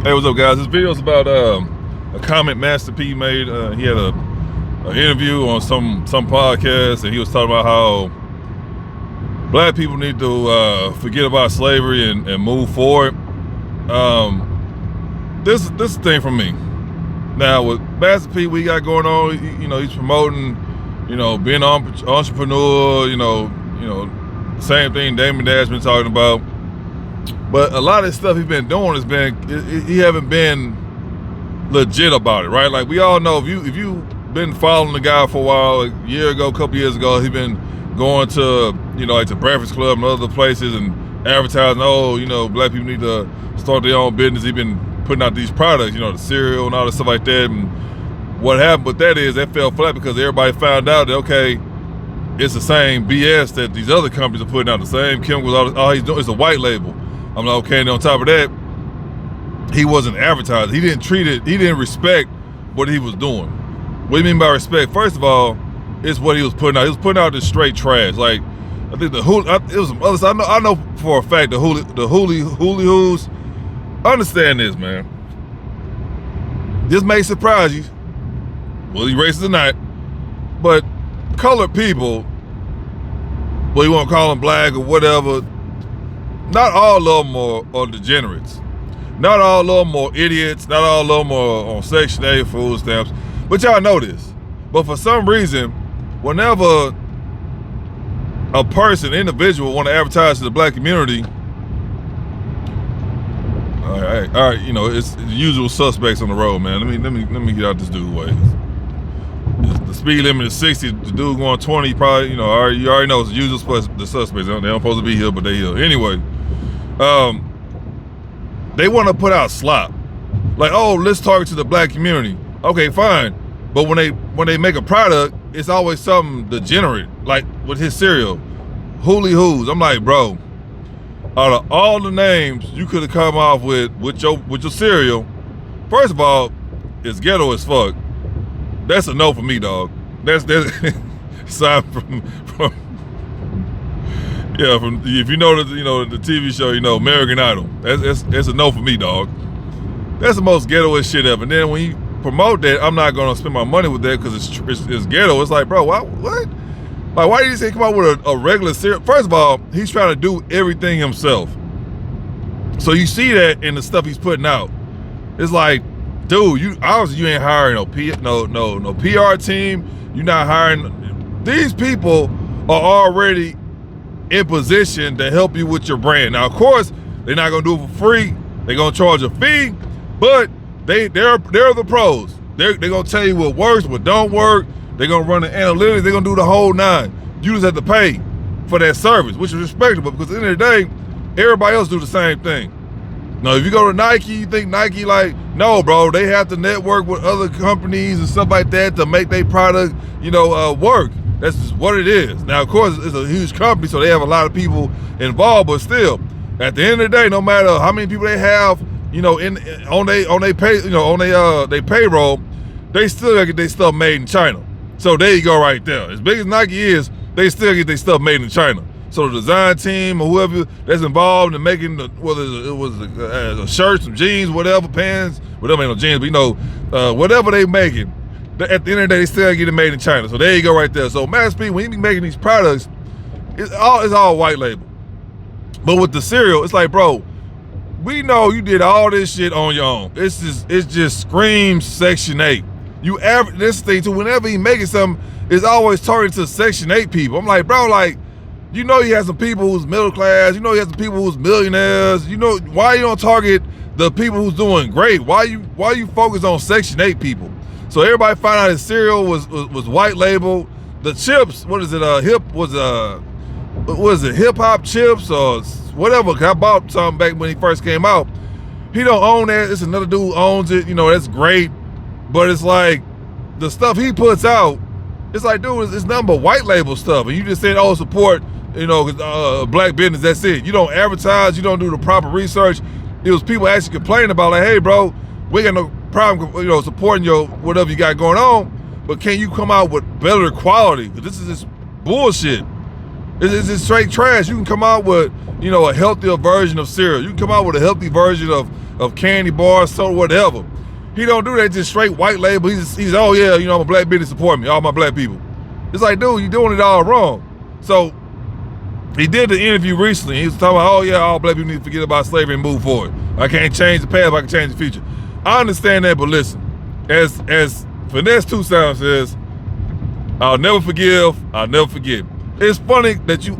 Hey, what's up, guys? This video is about a comment Master P made. He had an interview on some podcast, and he was talking about how black people need to forget about slavery and move forward. This is the thing for me. Now with Master P, we got going on. He's promoting, being an entrepreneur. Same thing Damon Dash been talking about. But a lot of the stuff he's been doing he haven't been legit about it, right? Like we all know, if you been following the guy for a while, a year ago, a couple years ago, he been going to, like the Breakfast Club and other places and advertising, black people need to start their own business. He been putting out these products, the cereal and all this stuff like that. And what happened with that is that fell flat because everybody found out that, okay, it's the same BS that these other companies are putting out, the same chemicals, all he's doing is a white label. I'm like, okay, and on top of that, he wasn't advertising. He didn't respect what he was doing. What do you mean by respect? First of all, it's what he was putting out. He was putting out this straight trash. Like, I think it was some other stuff. I know for a fact the Hoolihoos, understand this, man. This may surprise you. Well, he racist or not, but colored people, well, you want to call them black or whatever, not all of them are degenerates. Not all of them are idiots. Not all of them are on Section 8 food stamps. But y'all know this. But for some reason, whenever a individual want to advertise to the black community, all right, it's the usual suspects on the road, man. Let me get out this dude's way. The speed limit is 60. The dude going 20, probably, you already know it's the usual the suspects. They don't supposed to be here, but they here. Anyway, they want to put out slop. Like, oh, let's target to the black community. Okay, fine. But when they make a product, it's always something degenerate, like with his cereal, Hoolihoos. I'm like, bro, out of all the names you could have come off with your cereal, first of all, it's ghetto as fuck. That's a no for me, dog. That's aside from if you know the TV show, American Idol. That's a no for me, dog. That's the most ghettoest shit ever. And then when you promote that, I'm not gonna spend my money with that because it's ghetto. It's like, bro, what? Like, why did he say come out with a regular cereal? First of all, he's trying to do everything himself. So you see that in the stuff he's putting out. It's like, dude, you ain't hiring no PR team. You're not hiring. These people are already in position to help you with your brand. Now, of course, they're not gonna do it for free. They're gonna charge a fee, but they're the pros. They're gonna tell you what works, what don't work. They're gonna run the analytics. They're gonna do the whole nine. You just have to pay for that service, which is respectable because at the end of the day, everybody else do the same thing. Now, if you go to Nike, you think Nike like, no, bro, they have to network with other companies and stuff like that to make their product, work. That's just what it is. Now, of course, it's a huge company, so they have a lot of people involved, but still, at the end of the day, no matter how many people they have, on their payroll, they still gotta get their stuff made in China. So there you go, right there. As big as Nike is, they still get their stuff made in China. So the design team or whoever that's involved in making whether it was a shirt, some jeans, whatever, pants, whatever, ain't no jeans, but whatever they making, at the end of the day, they still get it made in China. So there you go, right there. So Master P, when you be making these products, it's all white label. But with the cereal, it's like, bro, we know you did all this shit on your own. It just screams Section 8. This thing too. Whenever he making something, it's always targeted to Section 8 people. I'm like, bro, like, you have some people who's middle class. You have some people who's millionaires. Why you don't target the people who's doing great? Why you focus on Section 8 people? So everybody found out his cereal was white label. The chips, what is it? Hip hop chips or whatever? I bought something back when he first came out. He don't own that. It's another dude who owns it. That's great. But it's like the stuff he puts out, it's like, dude, it's nothing but white label stuff. And you just said, oh, support, black business, that's it. You don't advertise, you don't do the proper research. It was people actually complaining about, like, hey, bro, we got no problem, supporting your whatever you got going on, but can you come out with better quality? Because this is just bullshit. It's just straight trash. You can come out with, a healthier version of cereal. You can come out with a healthy version of of candy bars, so whatever. He don't do that just straight white label. He's oh yeah, I'm a black business, support me, all my black people. It's like, dude, you're doing it all wrong. So he did the interview recently. He was talking about, oh yeah, all black people need to forget about slavery and move forward. I can't change the past, but I can change the future. I understand that, but listen, as Finesse Tucson says, I'll never forgive, I'll never forget. It's funny that you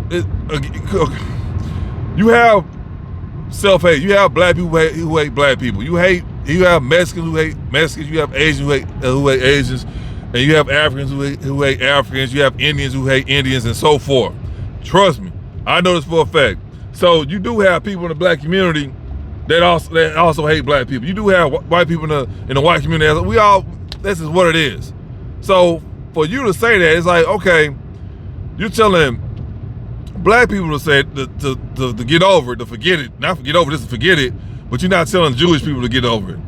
have self-hate. You have black people who hate black people. You have Mexicans who hate Mexicans. You have Asians who hate Asians. And you have Africans who hate Africans. You have Indians who hate Indians and so forth. Trust me, I know this for a fact. So you do have people in the black community that also hate black people. You do have white people in the white community. This is what it is. So for you to say that, it's like, okay, you're telling black people to say to get over it, to forget it, not forget over, just to forget it, but you're not telling Jewish people to get over it.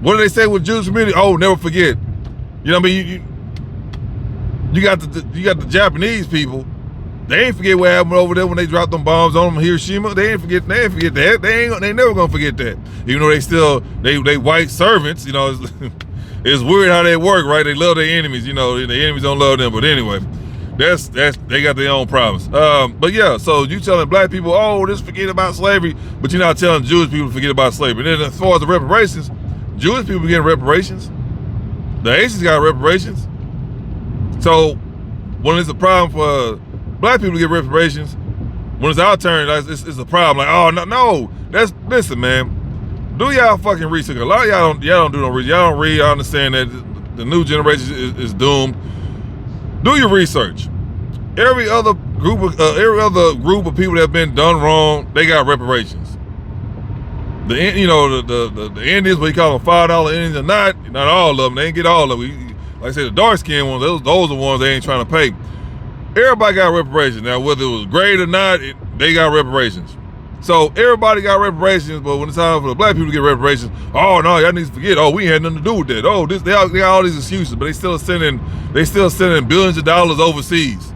What do they say with Jewish community? Oh, never forget. You know what I mean? You got the Japanese people. They ain't forget what happened over there when they dropped them bombs on them in Hiroshima. They ain't forget that. They never gonna forget that. Even though they white servants. It's weird how they work, right? They love their enemies. The enemies don't love them. But anyway, they got their own problems. But yeah, so you telling black people, oh, just forget about slavery, but you're not telling Jewish people to forget about slavery. And then as far as the reparations, Jewish people getting reparations. The Asians got reparations. So when it's a problem for black people to get reparations, when it's our turn, it's a problem. Like, oh no, listen, man. Do y'all fucking research? A lot of y'all don't do no research. Y'all don't read. I understand that the new generation is doomed. Do your research. Every other group of people that have been done wrong, they got reparations. The Indians, what you call them $5 Indians, or not all of them. They ain't get all of them. Like I said, the dark skinned ones, those are the ones they ain't trying to pay. Everybody got reparations. Now, whether it was great or not, they got reparations. So everybody got reparations, but when it's time for the black people to get reparations, oh no, y'all need to forget. Oh, we had nothing to do with that. Oh, they got all these excuses, but they still sending billions of dollars overseas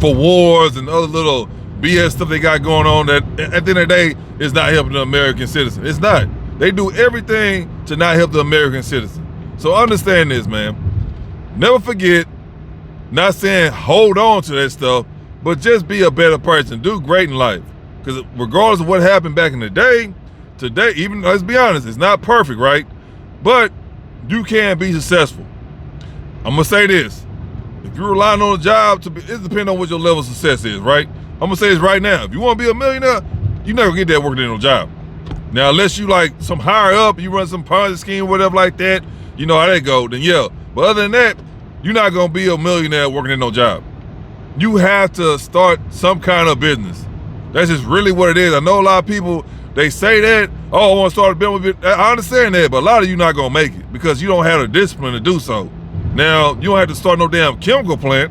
for wars and other little BS stuff they got going on that at the end of the day is not helping the American citizen. It's not. They do everything to not help the American citizen. So understand this, man. Never forget. Not saying hold on to that stuff, but just be a better person. Do great in life. Because regardless of what happened back in the day, today, even, let's be honest, it's not perfect, right? But you can be successful. I'm going to say this. If you're relying on a job, it depends on what your level of success is, right? I'm going to say this right now. If you want to be a millionaire, you're not going to get that working in no job. Now, unless you like some higher up, you run some Ponzi scheme, whatever like that, you know how that go, then yeah. But other than that, you're not going to be a millionaire working in no job. You have to start some kind of business. That's just really what it is. I know a lot of people, they say that, oh, I want to start a business. I understand that, but a lot of you not going to make it because you don't have the discipline to do so. Now, you don't have to start no damn chemical plant.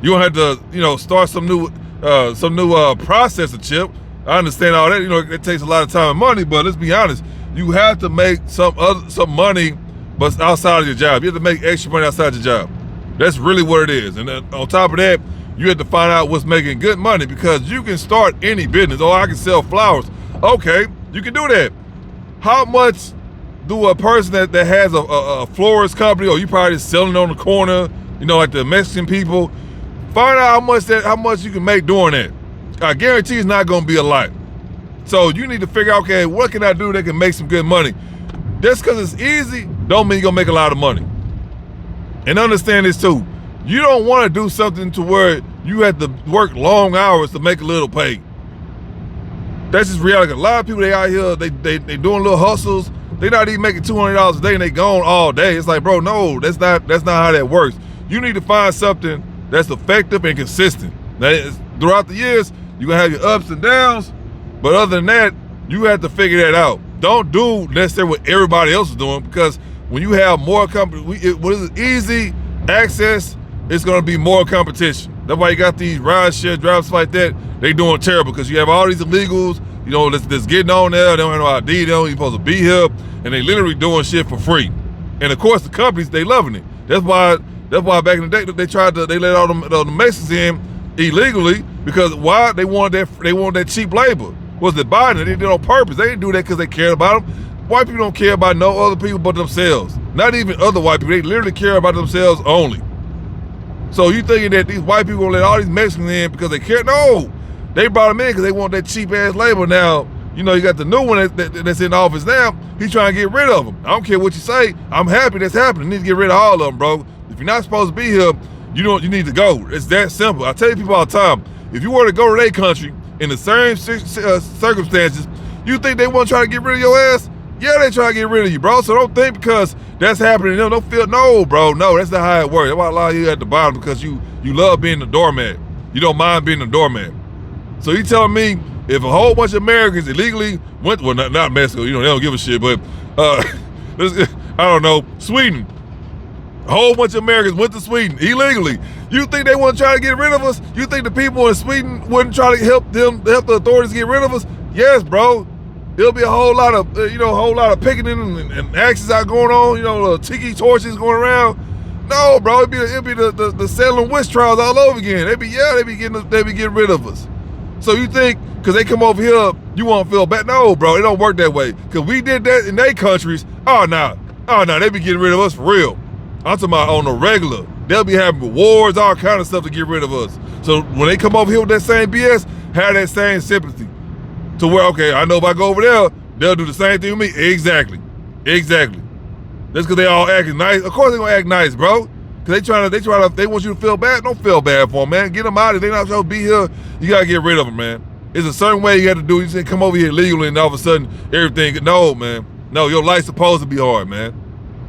You don't have to, start some new processor chip. I understand all that. It takes a lot of time and money, but let's be honest. You have to make some money, but outside of your job. You have to make extra money outside your job. That's really what it is. And then on top of that, you have to find out what's making good money because you can start any business. Oh, I can sell flowers. Okay, you can do that. How much do a person that has a florist company, or you probably just selling on the corner, like the Mexican people, find out how much you can make doing that. I guarantee it's not going to be a lot. So you need to figure out, okay, what can I do that can make some good money? Just because it's easy, don't mean you're going to make a lot of money. And understand this too. You don't want to do something to where you have to work long hours to make a little pay. That's just reality. A lot of people, they out here, they doing little hustles. They not even making $200 a day and they gone all day. It's like, bro, no, that's not how that works. You need to find something that's effective and consistent. Now, throughout the years, you're going to have your ups and downs, but other than that, you have to figure that out. Don't do necessarily what everybody else is doing because when you have more company, what is it, easy access, it's going to be more competition. That's why you got these ride share drivers like that. They doing terrible because you have all these illegals, that's getting on there. They don't have no ID. They don't even supposed to be here, and they literally doing shit for free. And of course, the companies, they loving it. That's why back in the day they let all the Mexicans in illegally because why? They want that cheap labor. was the Biden. They did it on purpose. They didn't do that because they cared about them. White people don't care about no other people but themselves. Not even other white people. They literally care about themselves only. So you thinking that these white people gonna let all these Mexicans in because they care? No, they brought them in because they want that cheap ass labor. Now, you know, you got the new one that's in office now. He's trying to get rid of them. I don't care what you say. I'm happy that's happening. You need to get rid of all of them, bro. If you're not supposed to be here, you need to go. It's that simple. I tell you people all the time, if you were to go to their country in the same circumstances, you think they want to try to get rid of your ass? Yeah, they try to get rid of you, bro. So don't think because that's happening, don't feel, no, bro, no, that's not how it works. That's why a lot of you at the bottom, because you love being a doormat. You don't mind being a doormat. So you telling me if a whole bunch of Americans illegally went, well, not Mexico, they don't give a shit, but I don't know, Sweden. A whole bunch of Americans went to Sweden illegally. You think they want to try to get rid of us? You think the people in Sweden wouldn't try to help the authorities get rid of us? Yes, bro. There'll be a whole lot of picketing and actions out going on. Tiki torches going around. No, bro, it'd be the Salem witch trials all over again. They be getting rid of us. So you think because they come over here, you won't feel bad? No, bro, it don't work that way. Because we did that in their countries. Oh, nah, they be getting rid of us for real. I'm talking about on the regular. They'll be having wars, all kind of stuff to get rid of us. So when they come over here with that same BS, have that same sympathy. To where, okay, I know if I go over there, they'll do the same thing with me. Exactly. That's because they all acting nice. Of course they gonna act nice, bro. Because they want you to feel bad. Don't feel bad for them, man. Get them out. If they're not supposed to be here, you gotta get rid of them, man. It's a certain way you got to do it. You say come over here legally and all of a sudden everything, no, man. No, your life's supposed to be hard, man.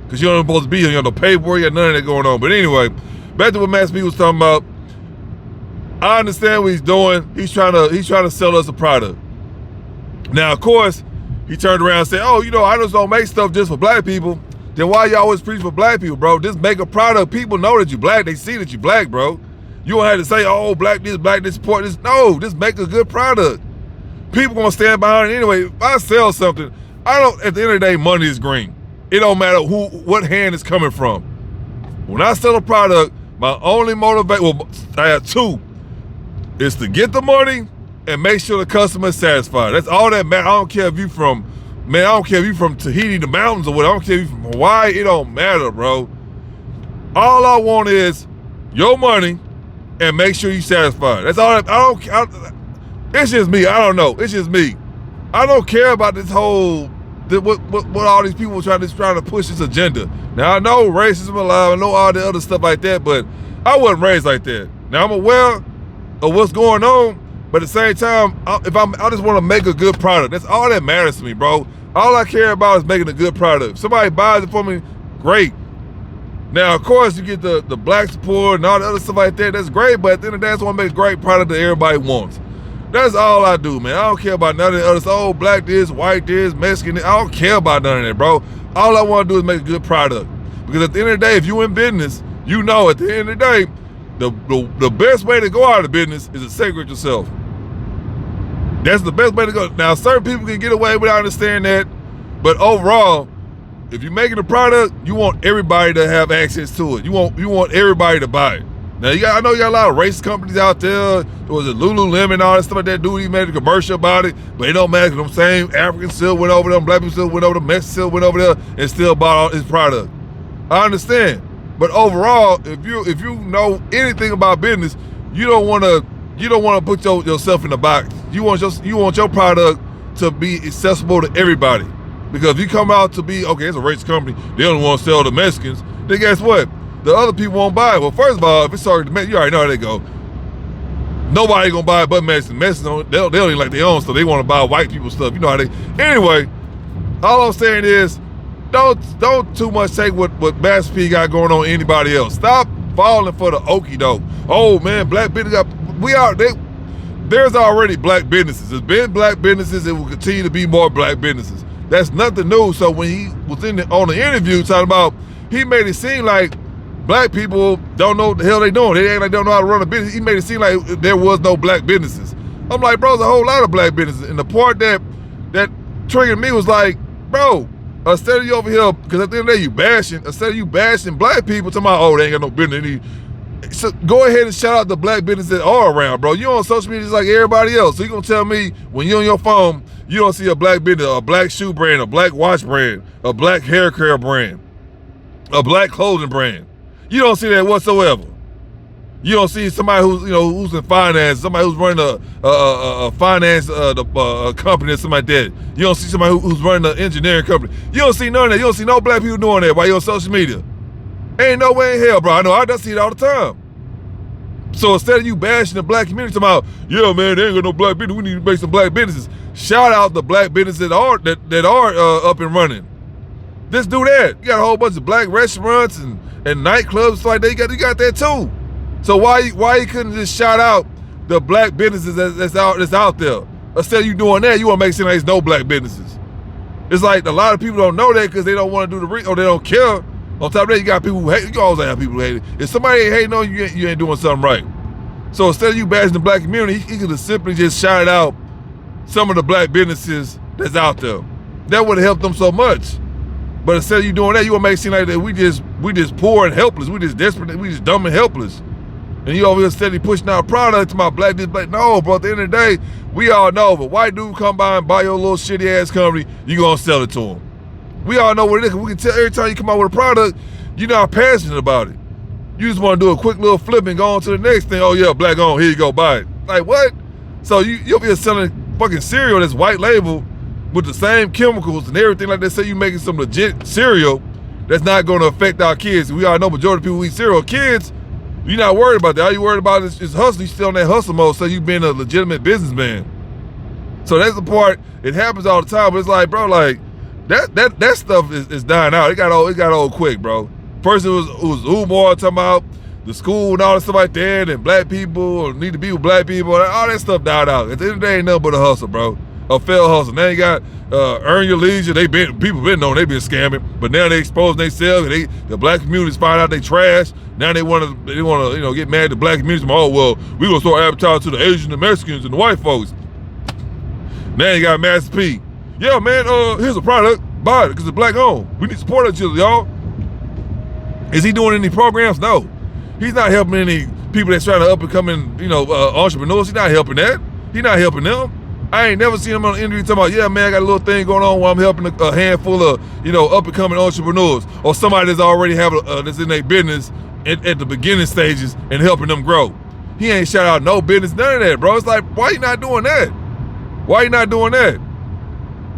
Because you're not supposed to be here. You have no paperwork, you got none of that going on. But anyway, back to what Master P was talking about. I understand what he's doing. He's trying to sell us a product. Now, of course, he turned around and said, oh, I just don't make stuff just for black people. Then why you always preach for black people, bro? Just make a product. People know that you black. They see that you black, bro. You don't have to say, oh, black this, support this. No, just make a good product. People gonna stand behind it anyway. If I sell something, at the end of the day, money is green. It don't matter what hand it's coming from. When I sell a product, my only motivation, I have two, is to get the money and make sure the customer is satisfied. That's all that matters. I don't care if you from Tahiti, the mountains, or what. I don't care if you from Hawaii. It don't matter, bro. All I want is your money and make sure you're satisfied. That's all. It's just me. I don't know. It's just me. I don't care about this whole what all these people trying to push this agenda. Now I know racism alive. I know all the other stuff like that, but I wasn't raised like that. Now I'm aware of what's going on. But at the same time, I just want to make a good product. That's all that matters to me, bro. All I care about is making a good product. If somebody buys it for me, great. Now, of course, you get the black support and all the other stuff like that. That's great, but at the end of the day, I just want to make a great product that everybody wants. That's all I do, man. I don't care about none of the others. Oh, black this, white this, Mexican this. I don't care about none of that, bro. All I want to do is make a good product. Because at the end of the day, if you in business, at the end of the day, the best way to go out of business is to segregate yourself. That's the best way to go. Now, certain people can get away without understanding that, but overall, if you're making a product, you want everybody to have access to it. You want everybody to buy it. Now, I know you got a lot of race companies out there. There was a Lululemon, all that stuff like that. Dude, he made a commercial about it, but it don't matter. Them same Africans still went over there, black people still went over there, Mexicans still went over there, and still bought all his product. I understand, but overall, if you know anything about business, you don't want to put yourself in the box. You want your product to be accessible to everybody. Because if you come out to be, okay, it's a race company, they don't want to sell to Mexicans, then guess what? The other people won't buy it. Well, first of all, if it's targeted to Mexicans, you already know how they go. Nobody gonna buy it but Mexicans. Mexicans, they don't even like their own stuff. They want to buy white people stuff. You know how they, anyway, all I'm saying is, don't too much take what Master P got going on anybody else. Stop falling for the okie doke. Oh man, black business there's already black businesses. There's been black businesses. It will continue to be more black businesses. That's nothing new. So when he was on the interview talking about, he made it seem like black people don't know what the hell they doing. They act like they don't know how to run a business. He made it seem like there was no black businesses. I'm like, bro, there's a whole lot of black businesses. And the part that triggered me was like, bro, instead of you over here, because at the end of the day, instead of you bashing black people, talking about, oh, they ain't got no business. So go ahead and shout out the black businesses that are around, bro. You on social media just like everybody else. So you gonna tell me when you're on your phone, you don't see a black business, a black shoe brand, a black watch brand, a black hair care brand, a black clothing brand. You don't see that whatsoever. You don't see somebody who's, who's in finance, somebody who's running a finance company or something like that. You don't see somebody who's running an engineering company. You don't see none of that. You don't see no black people doing that while you're on social media. Ain't no way in hell, bro. I know, I see it all the time. So instead of you bashing the black community, talking about, yeah, man, there ain't got no black business, we need to make some black businesses. Shout out the black businesses that are up and running. Just do that. You got a whole bunch of black restaurants and nightclubs, stuff like that. You got that too. So why you couldn't just shout out the black businesses that's out there? Instead of you doing that, you want to make it seem like there's no black businesses. It's like a lot of people don't know that because they don't want to do or they don't care. On top of that, you got people who hate. You always have people who hate it. If somebody ain't hating on you, you ain't doing something right. So instead of you bashing the black community, he could have simply just shouted out some of the black businesses that's out there. That would have helped them so much. But instead of you doing that, you want to make it seem like that we just poor and helpless. We just desperate. We just dumb and helpless. And you over here steady pushing out product to my black this black. No, bro. At the end of the day, we all know if a white dude come by and buy your little shitty ass company, you gonna sell it to him. We all know what it is. We can tell every time you come out with a product, you're not passionate about it. You just want to do a quick little flip and go on to the next thing. Oh yeah, black on, here you go, buy it. Like what? So you'll be selling fucking cereal that's white label with the same chemicals and everything like that. Say you making some legit cereal that's not going to affect our kids. We all know majority of people who eat cereal. Kids, you're not worried about that. All you worried about is hustle. You still in that hustle mode, so you being a legitimate businessman. So that's the part. It happens all the time, but it's like, bro, like that stuff is dying out. It got old quick, bro. First it was Umar talking about the school and all that stuff like that, and black people or need to be with black people. All that stuff died out. At the end of the day, ain't nothing but a hustle, bro. A failed hustle. Now you got Earn Your Leisure. People been knowing they been scamming, but now they exposing themselves. The black communities find out they trash. Now they want to get mad at the black communities. Oh well, we gonna start advertising to the Asians, the Mexicans, and the white folks. Now you got Master P. Yeah, man. Here's a product. Buy it because it's black owned. We need to support each other, y'all. Is he doing any programs? No. He's not helping any people that's trying to up and coming, entrepreneurs. He's not helping that. He's not helping them. I ain't never seen him on an interview talking about, yeah, man, I got a little thing going on where I'm helping a handful of, up and coming entrepreneurs or somebody that's already that's in their business at the beginning stages and helping them grow. He ain't shout out no business, none of that, bro. It's like, why you not doing that? Why you not doing that?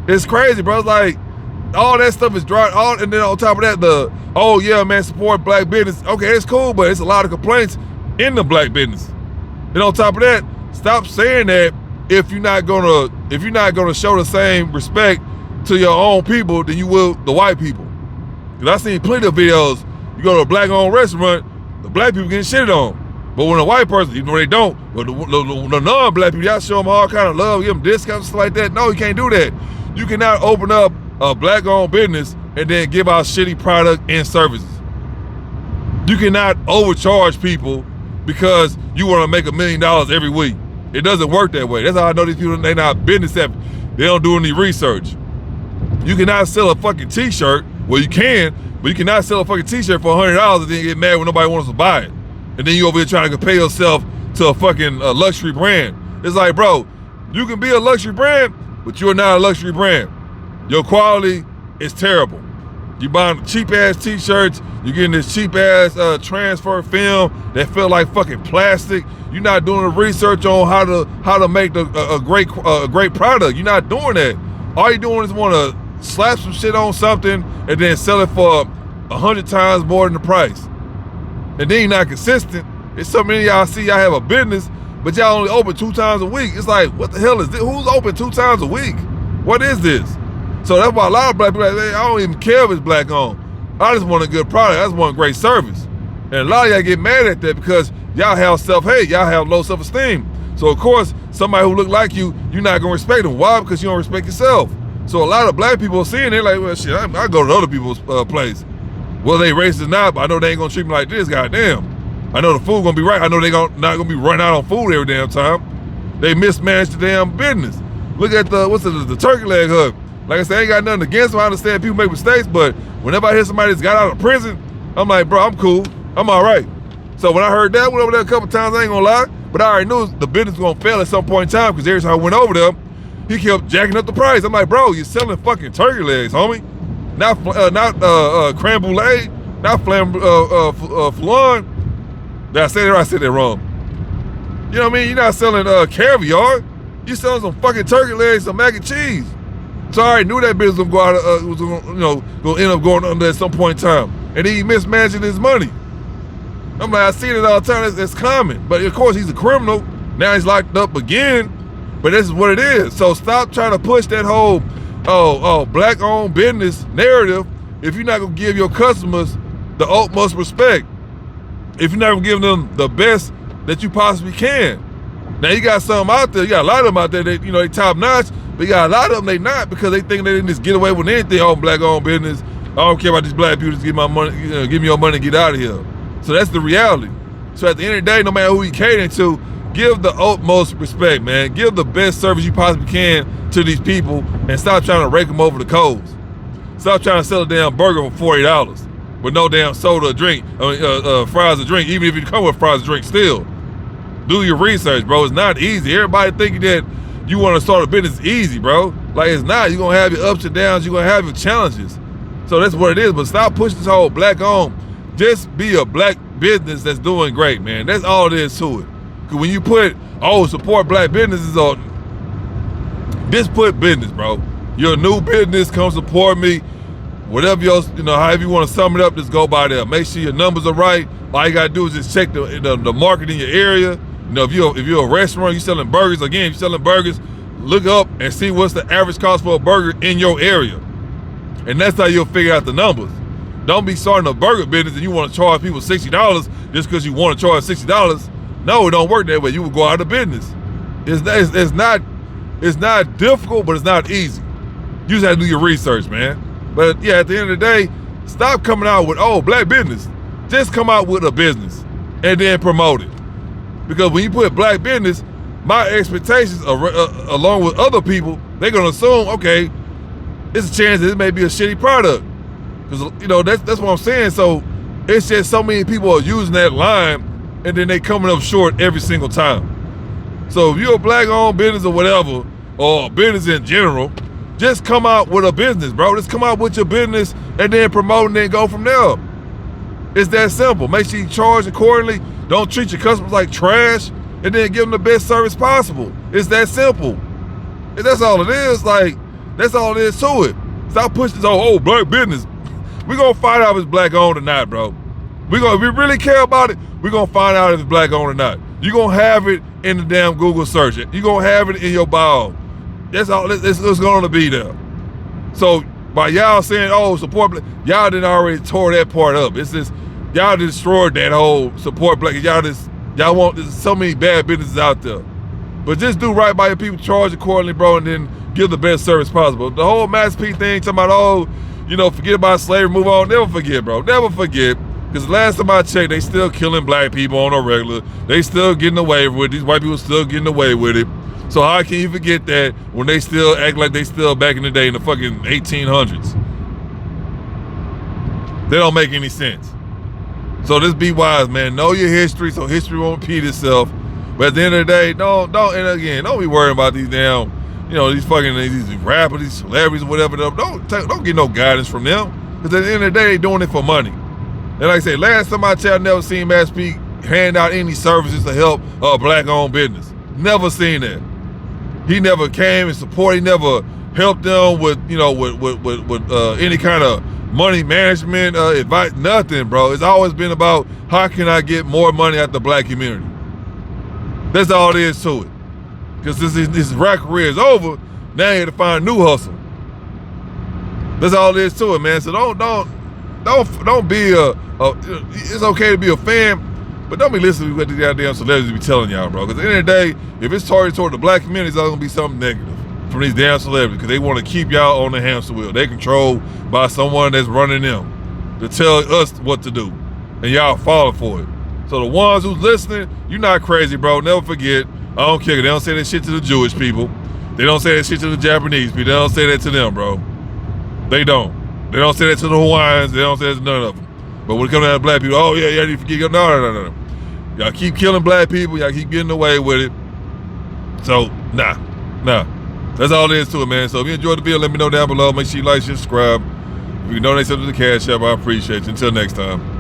It's crazy, bro. It's like all that stuff is dry. And then on top of that, oh yeah, man, support black business. Okay, it's cool, but it's a lot of complaints in the black business. And on top of that, stop saying that if you're not gonna show the same respect to your own people than you will the white people. Cause I seen plenty of videos. You go to a black-owned restaurant, the black people getting shitted on. But when a white person, even though they don't, but the non-black people, y'all show them all kind of love, give them discounts, stuff like that. No, you can't do that. You cannot open up a black-owned business and then give out shitty product and services. You cannot overcharge people because you want to make $1 million every week. It doesn't work that way. That's how I know these people, they're not business savvy. They don't do any research. You cannot sell a fucking t-shirt. Well, you can, but you cannot sell a fucking t-shirt for $100 and then get mad when nobody wants to buy it. And then you over here trying to compare yourself to a fucking luxury brand. It's like, bro, you can be a luxury brand, but you're not a luxury brand. Your quality is terrible. You buying cheap ass t-shirts, you're getting this cheap ass transfer film that feel like fucking plastic. You're not doing the research on how to make a great product. You're not doing that. All you're doing is want to slap some shit on something and then sell it for 100 times more than the price. And then you're not consistent. It's so many of y'all see y'all have a business, but y'all only open 2 times a week. It's like, what the hell is this? Who's open 2 times a week? What is this? So that's why a lot of black people, I don't even care if it's black owned. I just want a good product. I just want great service. And a lot of y'all get mad at that because y'all have self-hate. Y'all have low self-esteem. So of course, somebody who look like you, you're not gonna respect them. Why? Because you don't respect yourself. So a lot of black people are seeing it like, well, shit, I go to other people's place. Well, they racist or not, but I know they ain't gonna treat me like this, goddamn. I know the food gonna be right. I know they not gonna be running out on food every damn time. They mismanaged the damn business. Look at the turkey leg hut. Like I said, I ain't got nothing against them. I understand people make mistakes, but whenever I hear somebody that's got out of prison, I'm like, bro, I'm cool. I'm all right. So when I heard that, went over there a couple times, I ain't gonna lie, but I already knew the business was gonna fail at some point in time because every time I went over there, he kept jacking up the price. I'm like, bro, you're selling fucking turkey legs, homie. Not creme brulee, not flan. Did I say that or I said that wrong? You know what I mean? You're not selling caviar. You're selling some fucking turkey legs, some mac and cheese. So I already knew that business was going to go out, was gonna end up going under at some point in time. And he mismanaging his money. I'm like, I see it all the time. It's common. But of course, he's a criminal. Now he's locked up again. But this is what it is. So stop trying to push that whole, black-owned business narrative if you're not going to give your customers the utmost respect. If you're not going to give them the best that you possibly can. Now, you got some out there. You got a lot of them out there that, they top-notch. But you got a lot of them they not because they think they can just get away with anything on black-owned business. I don't care about these black people. Just give my money, give me your money and get out of here. So that's the reality. So at the end of the day, no matter who you catering to, give the utmost respect, man. Give the best service you possibly can to these people and stop trying to rake them over the coals. Stop trying to sell a damn burger for $40 with no damn soda or drink, fries or drink, even if you come with fries or drink still. Do your research, bro. It's not easy. Everybody thinking that you want to start a business easy, bro. Like, it's not. You're going to have your ups and downs. You're going to have your challenges. So that's what it is. But stop pushing this whole black-owned. Just be a black business that's doing great, man. That's all it is to it. Because when you put, support black businesses on, just put business, bro. You're a new business, come support me. Whatever else, however you want to sum it up, just go by there. Make sure your numbers are right. All you got to do is just check the market in your area. If you're a restaurant, you're selling burgers, again, if you're selling burgers, look up and see what's the average cost for a burger in your area. And that's how you'll figure out the numbers. Don't be starting a burger business and you want to charge people $60 just because you want to charge $60. No, it don't work that way. You will go out of business. It's not difficult, but it's not easy. You just have to do your research, man. But yeah, at the end of the day, stop coming out with, black business. Just come out with a business and then promote it. Because when you put black business, my expectations along with other people, they're going to assume, okay, it's a chance that it may be a shitty product. Because, that's what I'm saying. So it's just so many people are using that line and then they coming up short every single time. So if you're a black-owned business or whatever, or a business in general, just come out with a business, bro. Just come out with your business and then promote and then go from there. It's that simple. Make sure you charge accordingly. Don't treat your customers like trash and then give them the best service possible. It's that simple. And that's all it is. That's all it is to it. Stop pushing this whole black business. We're going to find out if it's black owned or not, bro. If we really care about it, we're going to find out if it's black owned or not. You're going to have it in the damn Google search. You're going to have it in your bio. That's all it's going to be there. So by y'all saying, support black, y'all didn't already tore that part up. It's just, y'all destroyed that whole support black. Y'all want, there's so many bad businesses out there. But just do right by your people, charge accordingly, bro, and then give the best service possible. The whole Master P thing, talking about, forget about slavery, move on. Never forget, bro. Never forget. Because last time I checked, they still killing black people on a regular. They still getting away with it. These white people still getting away with it. So how can you forget that when they still act like they still back in the day in the fucking 1800s? They don't make any sense. So just be wise, man. Know your history so history won't repeat itself. But at the end of the day, don't be worrying about these damn, these rappers, these celebrities or whatever. Don't get no guidance from them. Because at the end of the day, they doing it for money. And like I say, last time I checked, I never seen Master P hand out any services to help a black-owned business. Never seen that. He never came and support. He never helped them with any kind of money management advice. Nothing, bro. It's always been about how can I get more money out the black community. That's all there is to it. Because this rap career is over, now you have to find a new hustle. That's all there is to it, man. So don't be it's okay to be a fan, but don't be listening to what the goddamn celebrities be telling y'all, bro. Because at the end of the day, if it's targeted toward the black community, it's all gonna be something negative from these damn celebrities because they want to keep y'all on the hamster wheel. They controlled by someone that's running them to tell us what to do, and y'all falling for it. So the ones who's listening, you're not crazy, bro. Never forget, I don't care. They don't say that shit to the Jewish people. They don't say that shit to the Japanese people. They don't say that to them, bro. They don't. They don't say that to the Hawaiians. They don't say that to none of them. But when it comes down to black people, you forget. No. Y'all keep killing black people. Y'all keep getting away with it. So, nah. That's all there is to it, man. So if you enjoyed the video, let me know down below. Make sure you like, share, subscribe. If you can donate something to the Cash App, I appreciate you. Until next time.